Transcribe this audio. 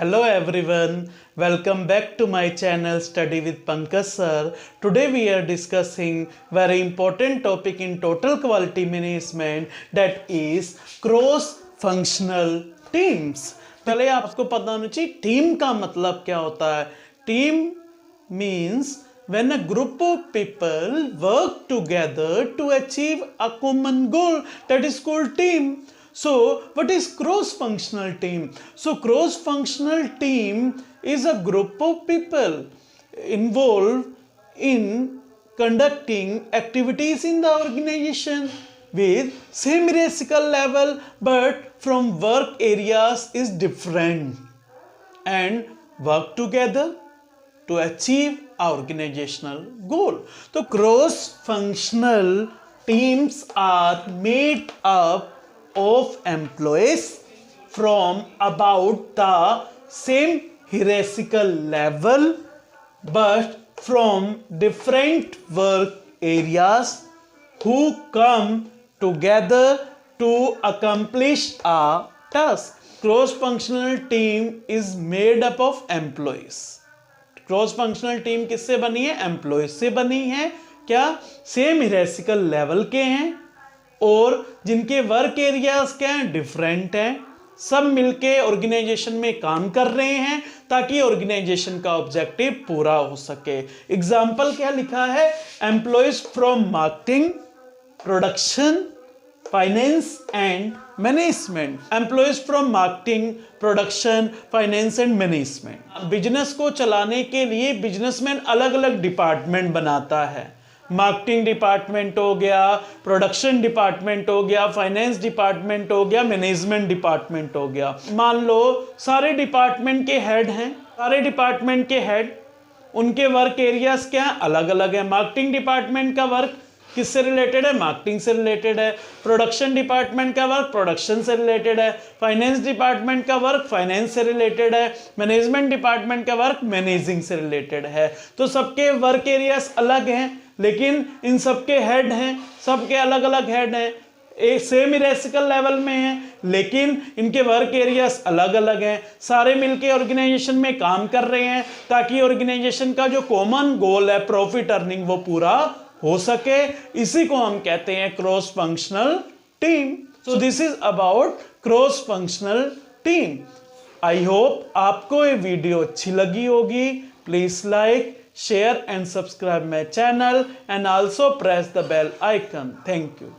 Hello everyone, welcome back to my channel Study with Pankaj sir. Today we are discussing very important topic in total quality management, that is cross-functional teams. पहले आपको पता होना चाहिए team का मतलब क्या होता है. Team means when a group of people work together to achieve a common goal, that is called team. So what is cross-functional team? So cross-functional team is a group of people involved in conducting activities in the organization with same hierarchical level but from work areas is different and work together to achieve our organizational goal. So cross-functional teams are made up of employees from about the same hierarchical level but from different work areas who come together to accomplish a task. Cross-functional team is made up of employees. Cross-functional team किससे बनी है? Employees से बनी है. क्या? Same hierarchical level के हैं और जिनके वर्क एरियाज क्या हैं? डिफरेंट हैं. सब मिलके ऑर्गेनाइजेशन में काम कर रहे हैं ताकि ऑर्गेनाइजेशन का ऑब्जेक्टिव पूरा हो सके. एग्जाम्पल क्या लिखा है? Employees from marketing, production, finance and management. Employees from marketing, production, finance and management. Business को चलाने के लिए बिजनेसमैन अलग अलग डिपार्टमेंट बनाता है. मार्केटिंग डिपार्टमेंट हो गया, प्रोडक्शन डिपार्टमेंट हो गया, फाइनेंस डिपार्टमेंट हो गया, मैनेजमेंट डिपार्टमेंट हो गया. मान लो सारे डिपार्टमेंट के हेड हैं. सारे डिपार्टमेंट के हेड, उनके वर्क एरियाज क्या हैं? अलग अलग है. मार्केटिंग डिपार्टमेंट का वर्क किससे रिलेटेड है? मार्केटिंग से रिलेटेड है. प्रोडक्शन डिपार्टमेंट का वर्क प्रोडक्शन से रिलेटेड है. फाइनेंस डिपार्टमेंट का वर्क फाइनेंस से रिलेटेड है. मैनेजमेंट डिपार्टमेंट का वर्क मैनेजिंग से रिलेटेड है. तो सबके वर्क एरियाज अलग हैं लेकिन इन सबके हेड हैं, सबके अलग अलग हेड हैं. एक सेम हियरार्चिकल लेवल में हैं लेकिन इनके वर्क एरियाज अलग अलग हैं. सारे मिलके ऑर्गेनाइजेशन में काम कर रहे हैं ताकि ऑर्गेनाइजेशन का जो कॉमन गोल है प्रॉफिट अर्निंग वो पूरा हो सके. इसी को हम कहते हैं cross functional team. So this is about cross functional team. I hope आपको ये वीडियो अच्छी लगी होगी. Please like, share and subscribe my channel and also press the bell icon. Thank you.